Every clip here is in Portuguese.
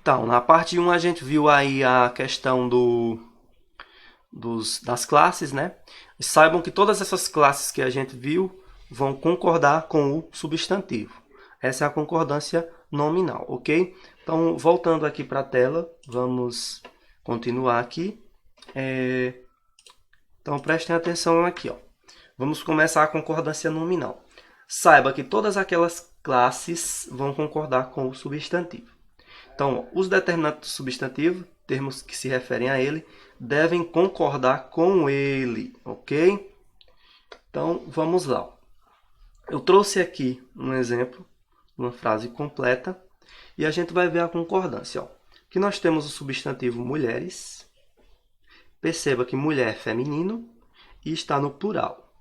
Então, na parte um a gente viu aí a questão das classes, né? E saibam que todas essas classes que a gente viu vão concordar com o substantivo. Essa é a concordância nominal, ok? Então, voltando aqui para a tela, vamos continuar aqui. Então, prestem atenção aqui, ó. Vamos começar a concordância nominal. Saiba que todas aquelas classes vão concordar com o substantivo. Então, os determinantes do substantivo, termos que se referem a ele, devem concordar com ele, ok? Então, vamos lá. Eu trouxe aqui um exemplo, uma frase completa, e a gente vai ver a concordância. Ó. Aqui nós temos o substantivo mulheres. Perceba que mulher é feminino e está no plural.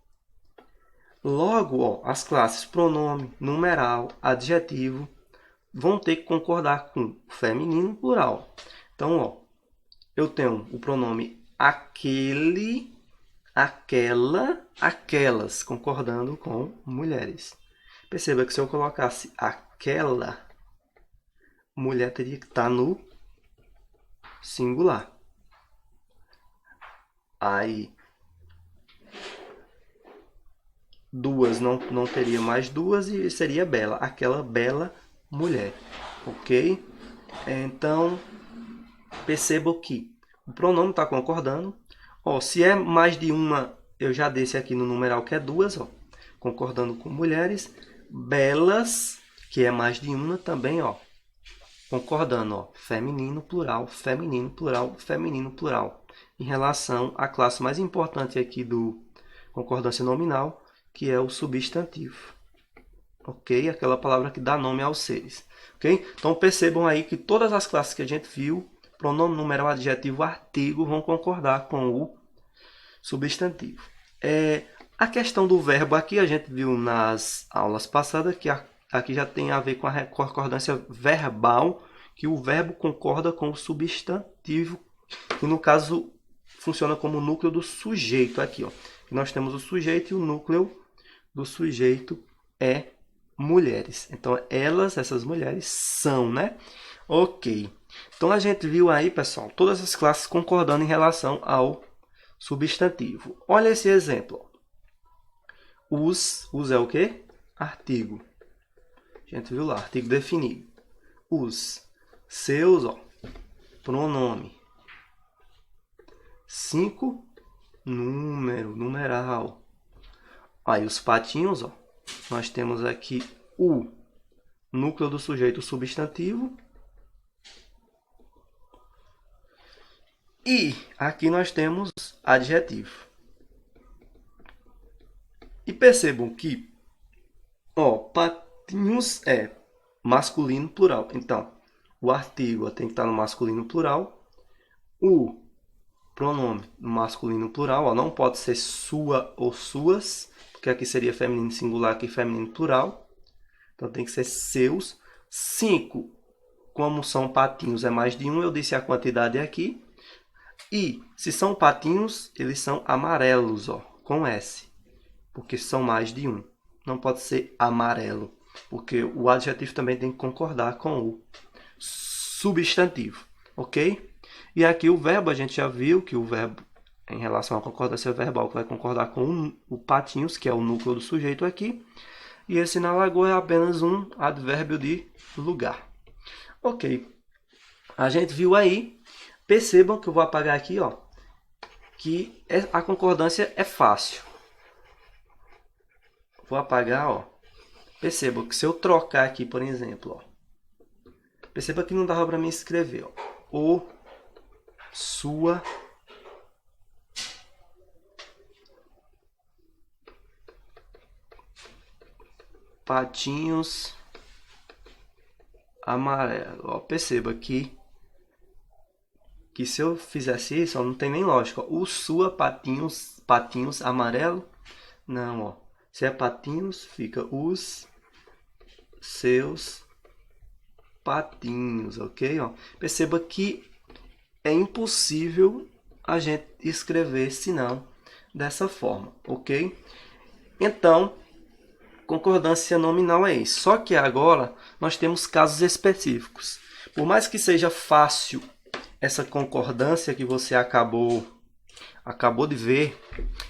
Logo, ó, as classes pronome, numeral, adjetivo vão ter que concordar com o feminino plural. Então, ó, eu tenho o pronome aquele, aquela, aquelas, concordando com mulheres. Perceba que se eu colocasse aquela, mulher teria que estar no singular. Aí, duas não teria mais duas e seria bela. Aquela bela mulher. Ok? Então, perceba que o pronome está concordando. Ó, se é mais de uma, eu já disse aqui no numeral que é duas, ó, concordando com mulheres. Belas, que é mais de uma também, ó, concordando, ó, feminino, plural, feminino, plural, feminino, plural. Em relação à classe mais importante aqui do concordância nominal, que é o substantivo. Ok? Aquela palavra que dá nome aos seres. Ok? Então percebam aí que todas as classes que a gente viu, pronome, numeral, adjetivo, artigo, vão concordar com o substantivo. A questão do verbo aqui a gente viu nas aulas passadas, que aqui já tem a ver com a concordância verbal, que o verbo concorda com o substantivo, que no caso funciona como o núcleo do sujeito aqui, ó. Nós temos o sujeito e o núcleo do sujeito é mulheres. Então, elas, essas mulheres, são, né? Ok. Então, a gente viu aí, pessoal, todas as classes concordando em relação ao substantivo. Olha esse exemplo. Os é o quê? Artigo. A gente viu lá, artigo definido. Os seus, ó, pronome. 5, número, numeral. Aí os patinhos, ó, nós temos aqui o núcleo do sujeito substantivo. E aqui nós temos adjetivo. E percebam que, ó, patinhos é masculino plural. Então, o artigo tem que estar no masculino plural. O pronome no masculino plural, ó, não pode ser sua ou suas, porque aqui seria feminino singular, aqui feminino plural. Então tem que ser seus. 5, como são patinhos, é mais de um, eu disse a quantidade aqui. E se são patinhos, eles são amarelos, ó, com S, porque são mais de um. Não pode ser amarelo, porque o adjetivo também tem que concordar com o substantivo, ok? E aqui o verbo, a gente já viu que o verbo, em relação à concordância verbal, vai concordar com o patinhos, que é o núcleo do sujeito aqui. E esse na lagoa é apenas um advérbio de lugar. Ok. A gente viu aí. Percebam que eu vou apagar aqui, ó, que a concordância é fácil. Vou apagar, ó. Percebam que se eu trocar aqui, por exemplo, ó, perceba que não dava para mim escrever, ó, o, sua, patinhos, amarelo. Ó, perceba que se eu fizesse isso, ó, não tem nem lógica. Ó. O sua, patinhos, patinhos, amarelo. Não, ó. Se é patinhos, fica os seus patinhos, ok? Ó. Perceba que é impossível a gente escrever senão dessa forma, ok? Então, concordância nominal é isso. Só que agora nós temos casos específicos. Por mais que seja fácil essa concordância que você acabou de ver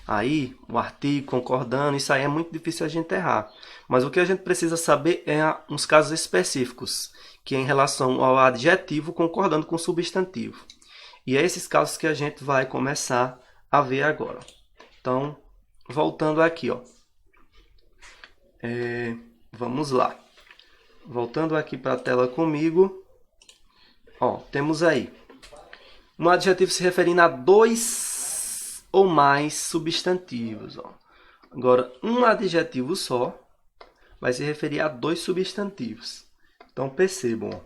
aí, o artigo concordando, isso aí é muito difícil a gente errar. Mas o que a gente precisa saber é uns casos específicos, que é em relação ao adjetivo concordando com o substantivo. E é esses casos que a gente vai começar a ver agora. Então, voltando aqui, ó. Vamos lá. Voltando aqui para a tela comigo. Ó, temos aí um adjetivo se referindo a dois ou mais substantivos. Ó. Agora, um adjetivo só vai se referir a dois substantivos. Então, percebam. Ó.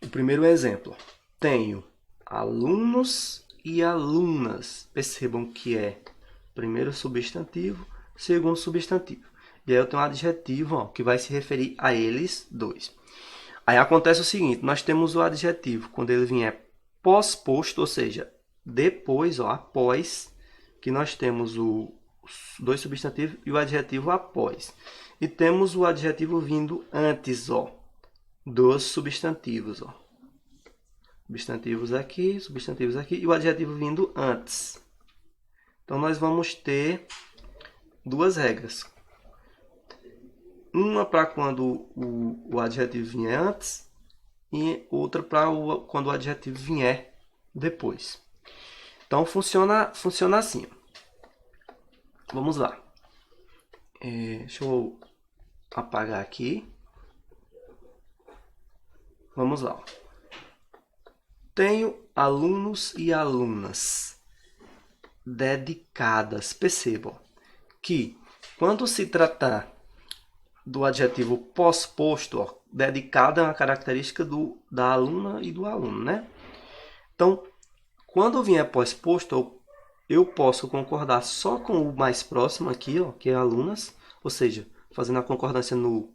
O primeiro exemplo. Tenho alunos e alunas. Percebam que é primeiro substantivo, segundo substantivo. E aí eu tenho um adjetivo ó, que vai se referir a eles dois. Aí acontece o seguinte, nós temos o adjetivo, quando ele vier pós-posto, ou seja, depois, ó, após, que nós temos os dois substantivos e o adjetivo após. E temos o adjetivo vindo antes, ó, dos substantivos, ó. Substantivos aqui e o adjetivo vindo antes. Então, nós vamos ter duas regras. Uma para quando o adjetivo vier antes e outra para quando o adjetivo vier depois. Então, funciona assim. Vamos lá. Deixa eu apagar aqui. Vamos lá. Tenho alunos e alunas dedicadas. Percebam que quando se tratar do adjetivo pós-posto, ó, dedicado é uma característica da aluna e do aluno, né? Então, quando vier pós-posto, eu posso concordar só com o mais próximo aqui, ó, que é alunas, ou seja, fazendo a concordância no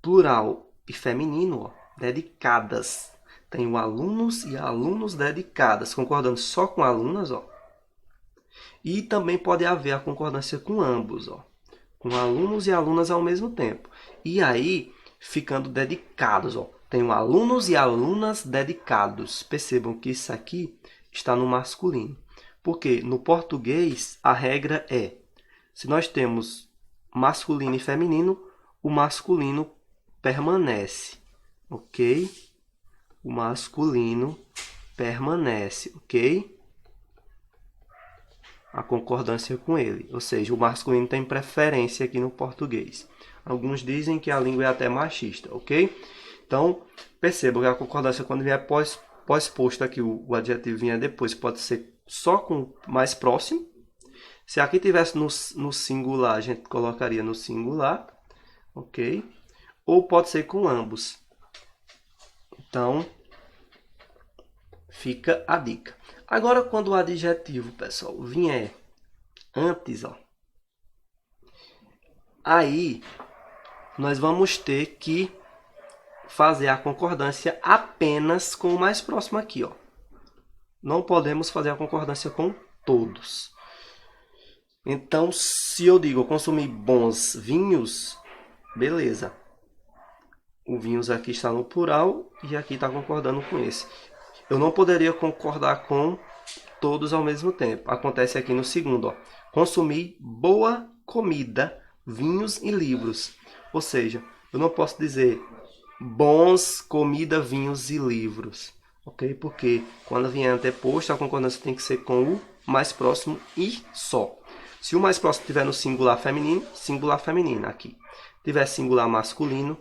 plural e feminino, ó, dedicadas. Tenho alunos e alunos dedicadas, concordando só com alunas, ó. E também pode haver a concordância com ambos, ó. Com alunos e alunas ao mesmo tempo. E aí, ficando dedicados, ó. Tenho alunos e alunas dedicados. Percebam que isso aqui está no masculino. Porque no português, a regra é, se nós temos masculino e feminino, o masculino permanece, ok? O masculino permanece, ok? A concordância com ele. Ou seja, o masculino tem preferência aqui no português. Alguns dizem que a língua é até machista, ok? Então, perceba que a concordância, quando vier pós-posto aqui, o adjetivo vier depois, pode ser só com o mais próximo. Se aqui tivesse no singular, a gente colocaria no singular, ok? Ou pode ser com ambos. Então, fica a dica. Agora, quando o adjetivo, pessoal, vier antes, ó, aí nós vamos ter que fazer a concordância apenas com o mais próximo aqui, ó. Não podemos fazer a concordância com todos. Então, se eu digo, eu consumi bons vinhos, beleza. O vinhos aqui está no plural e aqui está concordando com esse. Eu não poderia concordar com todos ao mesmo tempo. Acontece aqui no segundo, ó. Consumir boa comida, vinhos e livros. Ou seja, eu não posso dizer bons comida, vinhos e livros. Ok? Porque quando vier anteposto, a concordância tem que ser com o mais próximo e só. Se o mais próximo estiver no singular feminino aqui. Tiver singular masculino,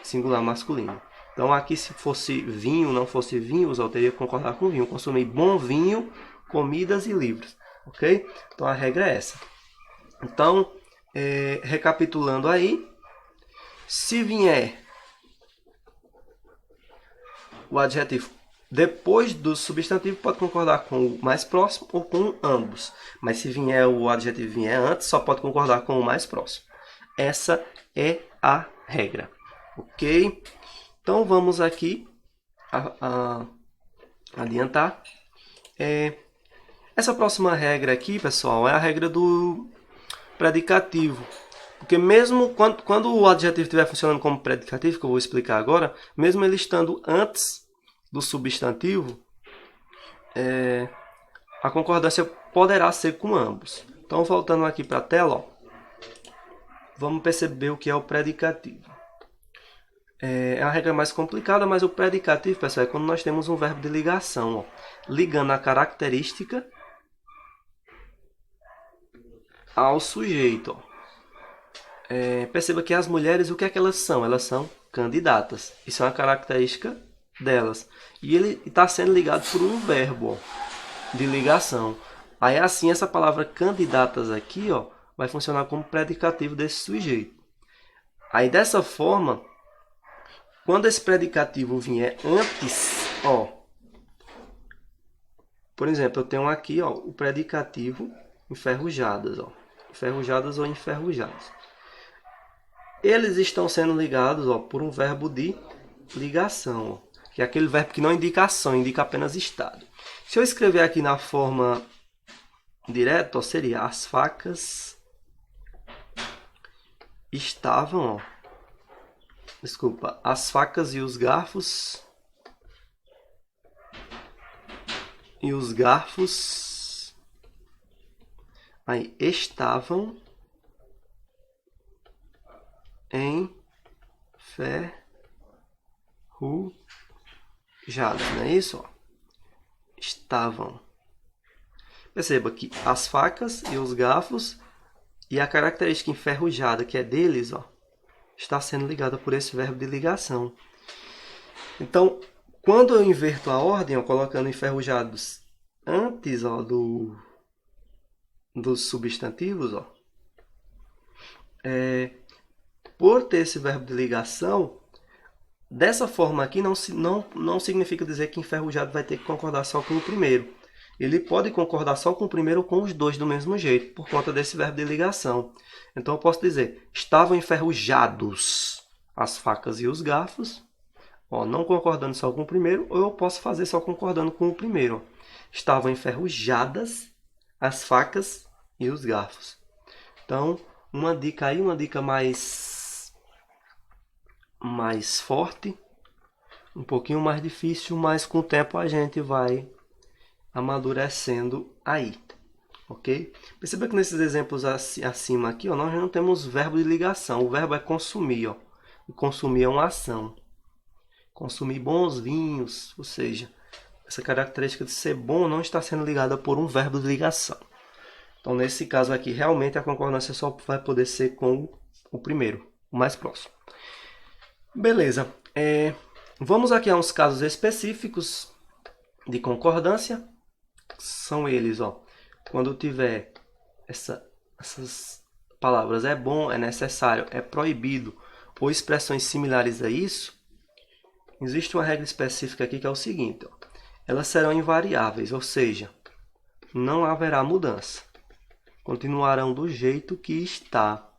singular masculino. Então, aqui, se fosse vinho, não fosse vinhos, eu teria que concordar com vinho. Consumir bom vinho, comidas e livros. Ok? Então, a regra é essa. Então, recapitulando aí. Se vier o adjetivo depois do substantivo, pode concordar com o mais próximo ou com ambos. Mas se vier o adjetivo vier antes, só pode concordar com o mais próximo. Essa é a regra. Ok? Então, vamos aqui adiantar. Essa próxima regra aqui, pessoal, é a regra do predicativo. Porque mesmo quando o adjetivo estiver funcionando como predicativo, que eu vou explicar agora, mesmo ele estando antes do substantivo, a concordância poderá ser com ambos. Então, voltando aqui para a tela, ó, vamos perceber o que é o predicativo. É uma regra mais complicada, mas o predicativo, pessoal, é quando nós temos um verbo de ligação, ó, ligando a característica ao sujeito. Ó. Perceba que as mulheres, o que é que elas são? Elas são candidatas. Isso é uma característica delas. E ele está sendo ligado por um verbo ó, de ligação. Aí assim, essa palavra candidatas aqui ó, vai funcionar como predicativo desse sujeito. Aí dessa forma, quando esse predicativo vier antes, ó, por exemplo, eu tenho aqui ó, o predicativo enferrujadas, ó, enferrujadas ou enferrujados. Eles estão sendo ligados ó, por um verbo de ligação, ó, que é aquele verbo que não indica ação, indica apenas estado. Se eu escrever aqui na forma direta, ó, seria as facas estavam, ó, desculpa, as facas e os garfos aí estavam enferrujados, não é isso? Ó? Estavam. Perceba que as facas e os garfos e a característica enferrujada que é deles, ó, está sendo ligada por esse verbo de ligação. Então, quando eu inverto a ordem, ó, colocando enferrujados antes ó, dos substantivos, ó, por ter esse verbo de ligação, dessa forma aqui não significa dizer que enferrujado vai ter que concordar só com o primeiro. Ele pode concordar só com o primeiro ou com os dois do mesmo jeito, por conta desse verbo de ligação. Então eu posso dizer, estavam enferrujados as facas e os garfos, ó, não concordando só com o primeiro, ou eu posso fazer só concordando com o primeiro. Ó. Estavam enferrujadas as facas e os garfos. Então, uma dica aí, uma dica mais forte, um pouquinho mais difícil, mas com o tempo a gente vai amadurecendo aí, ok? Perceba que nesses exemplos acima aqui, ó, nós não temos verbo de ligação, o verbo é consumir, ó. E consumir é uma ação. Consumir bons vinhos, ou seja, essa característica de ser bom não está sendo ligada por um verbo de ligação. Então, nesse caso aqui, realmente a concordância só vai poder ser com o primeiro, o mais próximo. Beleza. Vamos aqui a uns casos específicos de concordância. São eles, ó. Quando tiver essas palavras é bom, é necessário, é proibido, ou expressões similares a isso, existe uma regra específica aqui que é o seguinte, ó. Elas serão invariáveis, ou seja, não haverá mudança. Continuarão do jeito que está,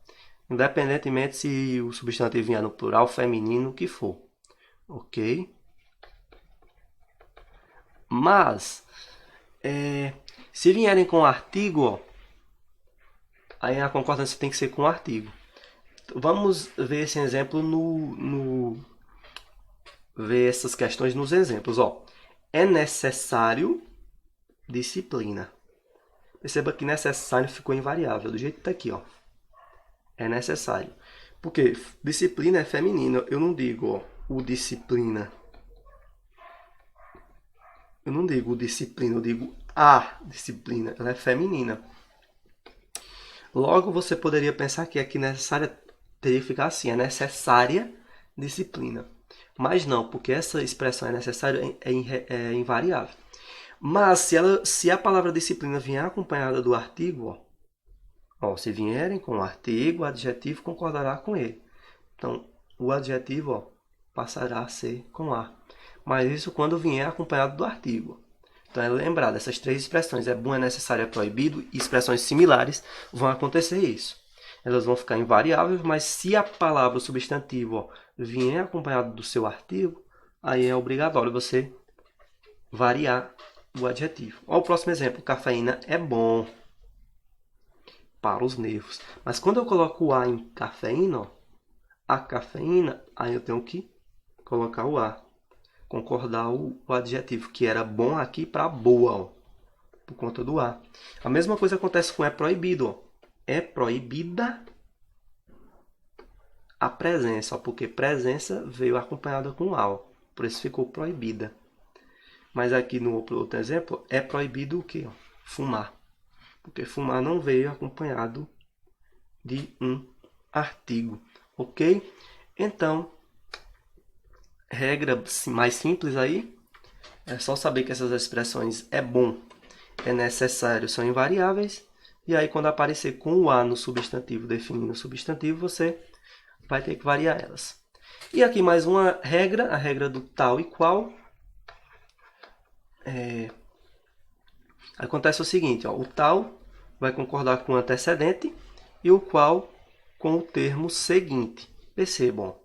independentemente se o substantivo vier no plural, feminino, o que for. Ok? Mas, se vierem com artigo, ó, aí a concordância tem que ser com artigo. Vamos ver esse exemplo ver essas questões nos exemplos. Ó. É necessário disciplina. Perceba que necessário ficou invariável, do jeito que está aqui. Ó. É necessário. Porque disciplina é feminino. Eu não digo ó, o disciplina. Eu não digo disciplina, eu digo a disciplina. Ela é feminina. Logo, você poderia pensar que aqui necessária teria que ficar assim. É necessária disciplina. Mas não, porque essa expressão é necessária é invariável. Mas se a palavra disciplina vier acompanhada do artigo, ó, se vierem com o artigo, o adjetivo concordará com ele. Então, o adjetivo ó, passará a ser com a. Mas isso quando vier acompanhado do artigo. Então, é lembrar dessas três expressões. É bom, é necessário, é proibido. E expressões similares vão acontecer isso. Elas vão ficar invariáveis, mas se a palavra, o substantivo, ó, vier acompanhado do seu artigo, aí é obrigatório você variar o adjetivo. Olha o próximo exemplo. Cafeína é bom. para os nervos. Mas quando eu coloco o A em cafeína, ó, a cafeína, aí eu tenho que colocar o A. Concordar o adjetivo, que era bom aqui para boa, ó, por conta do A. A mesma coisa acontece com é proibido. Ó. É proibida a presença, ó, porque presença veio acompanhada com A. Ó, por isso ficou proibida. Mas aqui no outro exemplo, é proibido o quê? Ó? Fumar. Porque fumar não veio acompanhado de um artigo. Ok? Então, regra mais simples aí, é só saber que essas expressões é bom, é necessário, são invariáveis. E aí, quando aparecer com o A no substantivo, definindo o substantivo, você vai ter que variar elas. E aqui mais uma regra, a regra do tal e qual. Acontece o seguinte, ó, o tal vai concordar com o antecedente e o qual com o termo seguinte. Percebam,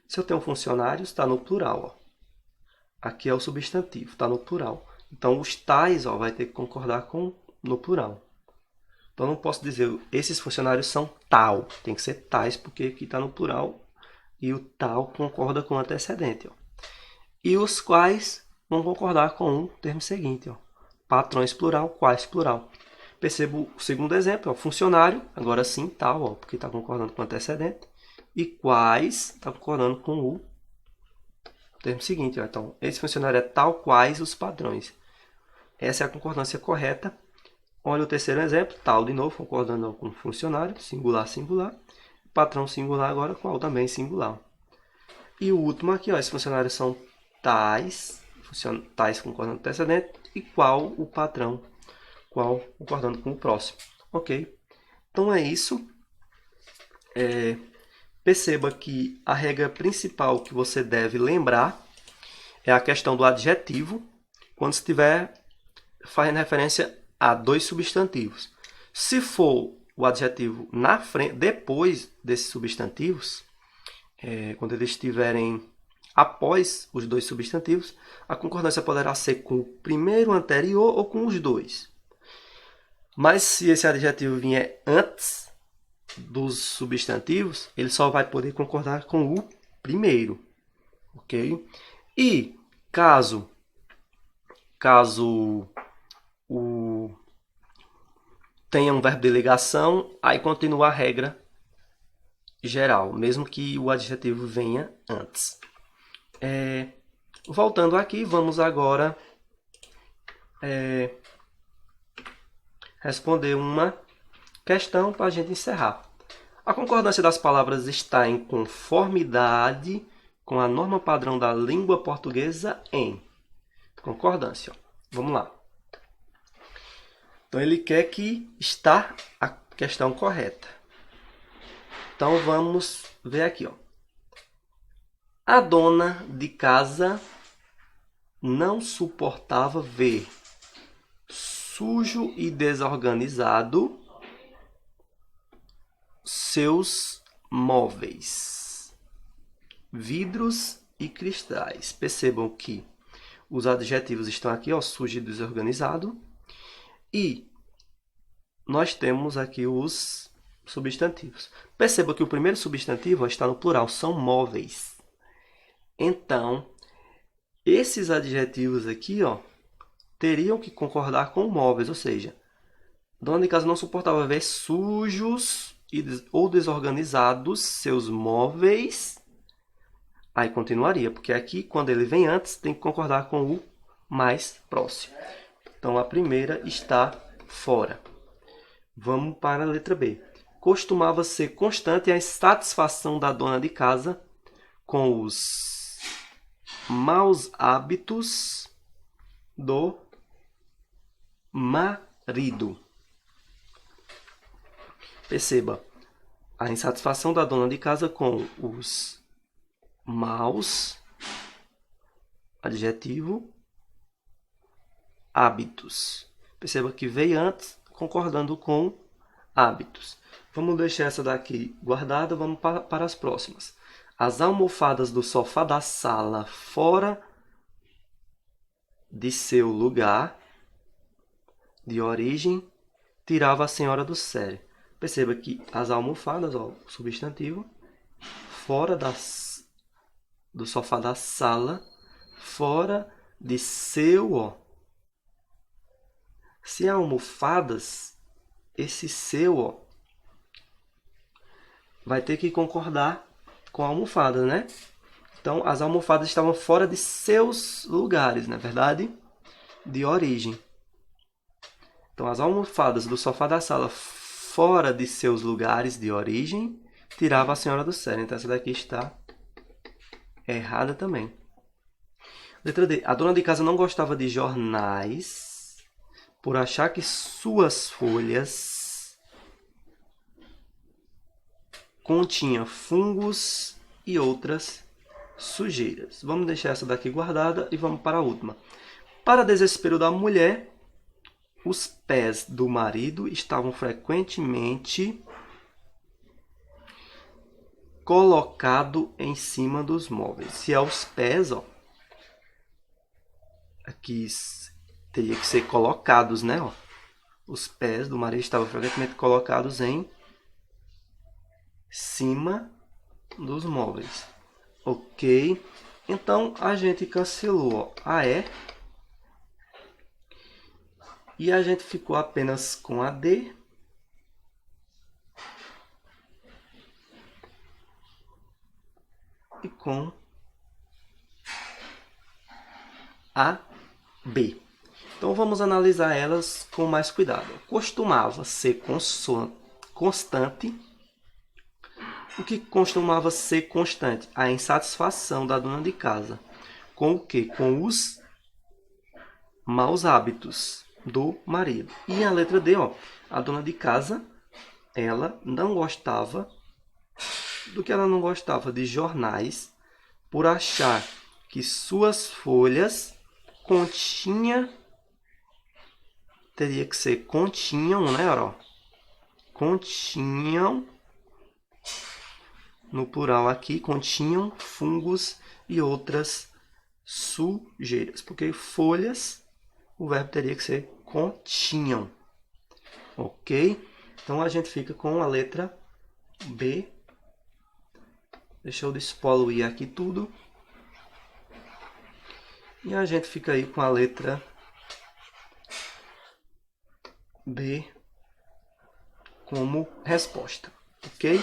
se eu tenho funcionários, está no plural. Ó. Aqui é o substantivo, está no plural. Então, os tais ó, vai ter que concordar com no plural. Então, não posso dizer, esses funcionários são tal. Tem que ser tais, porque aqui está no plural. E o tal concorda com o antecedente. Ó. E os quais vão concordar com o termo seguinte. Ó. Patrões plural, quais plural. Percebo o segundo exemplo, ó, funcionário, agora sim, tal, ó, porque está concordando com o antecedente. E quais está concordando com o termo seguinte. Ó. Então, esse funcionário é tal quais os padrões. Essa é a concordância correta. Olha o terceiro exemplo, tal de novo, concordando com funcionário, singular, singular. Patrão singular agora, qual também singular. E o último aqui, ó, esses funcionários são tais, tais concordando com o antecedente, e qual o patrão, qual concordando com o próximo. Ok? Então é isso. Perceba que a regra principal que você deve lembrar é a questão do adjetivo, quando estiver fazendo referência a dois substantivos. Se for o adjetivo na frente, depois desses substantivos, quando eles estiverem após os dois substantivos, a concordância poderá ser com o primeiro anterior ou com os dois. Mas se esse adjetivo vier antes dos substantivos, ele só vai poder concordar com o primeiro. Ok? E caso tenha um verbo de ligação, aí continua a regra geral, mesmo que o adjetivo venha antes. Voltando aqui, vamos agora responder uma questão para a gente encerrar. A concordância das palavras está em conformidade com a norma padrão da língua portuguesa em concordância. Vamos lá. Então, ele quer que está a questão correta. Então, vamos ver aqui. Ó. A dona de casa não suportava ver sujo e desorganizado seus móveis, vidros e cristais. Percebam que os adjetivos estão aqui, ó, sujo e desorganizado. E nós temos aqui os substantivos. Perceba que o primeiro substantivo ó, está no plural, são móveis. Então, esses adjetivos aqui ó, teriam que concordar com móveis, ou seja, dona de casa não suportava ver sujos ou desorganizados seus móveis. Aí continuaria, porque aqui, quando ele vem antes, tem que concordar com o mais próximo. Então, a primeira está fora. Vamos para a letra B. Costumava ser constante a insatisfação da dona de casa com os maus hábitos do marido. Perceba, a insatisfação da dona de casa com os maus, adjetivo, hábitos. Perceba que veio antes, concordando com hábitos. Vamos deixar essa daqui guardada, vamos para as próximas. As almofadas do sofá da sala fora de seu lugar de origem tirava a senhora do sério. Perceba que as almofadas, ó, o substantivo, fora do sofá da sala, fora de seu, ó. Se é almofadas, esse seu, ó, vai ter que concordar com a almofada, né? Então, as almofadas estavam fora de seus lugares, na verdade, de origem. Então, as almofadas do sofá da sala fora de seus lugares de origem tirava a senhora do sério. Então, essa daqui está errada também. Letra D. A dona de casa não gostava de jornais por achar que suas folhas continham fungos e outras sujeiras. Vamos deixar essa daqui guardada e vamos para a última. Para desespero da mulher, os pés do marido estavam frequentemente colocados em cima dos móveis. Se é os pés, ó, aqui teria que ser colocados, né? Ó. Os pés do marido estavam frequentemente colocados em cima dos móveis. Ok? Então, a gente cancelou a E. E a gente ficou apenas com a D. E com a B. Então, vamos analisar elas com mais cuidado. Costumava ser constante. O que costumava ser constante? A insatisfação da dona de casa. Com o quê? Com os maus hábitos do marido. E a letra D, ó, a dona de casa, ela não gostava do que ela não gostava de jornais por achar que suas folhas teria que ser continham, né, ó, continham, no plural aqui, continham fungos e outras sujeiras, porque folhas, o verbo teria que ser continham, ok? Então, a gente fica com a letra B. Deixa eu despoluir aqui tudo. E a gente fica aí com a letra B como resposta, ok?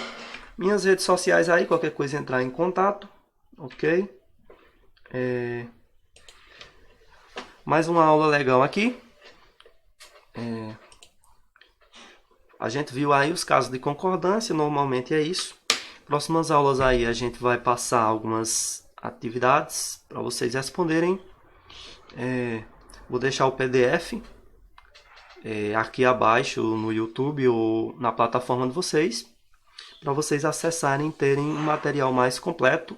Minhas redes sociais aí, qualquer coisa entrar em contato, ok? Mais uma aula legal aqui. A gente viu aí os casos de concordância, normalmente é isso. Próximas aulas aí a gente vai passar algumas atividades para vocês responderem. Vou deixar o PDF aqui abaixo no YouTube ou na plataforma de vocês, para vocês acessarem e terem um material mais completo.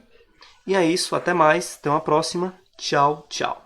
E é isso, até mais, até uma próxima. Tchau, tchau.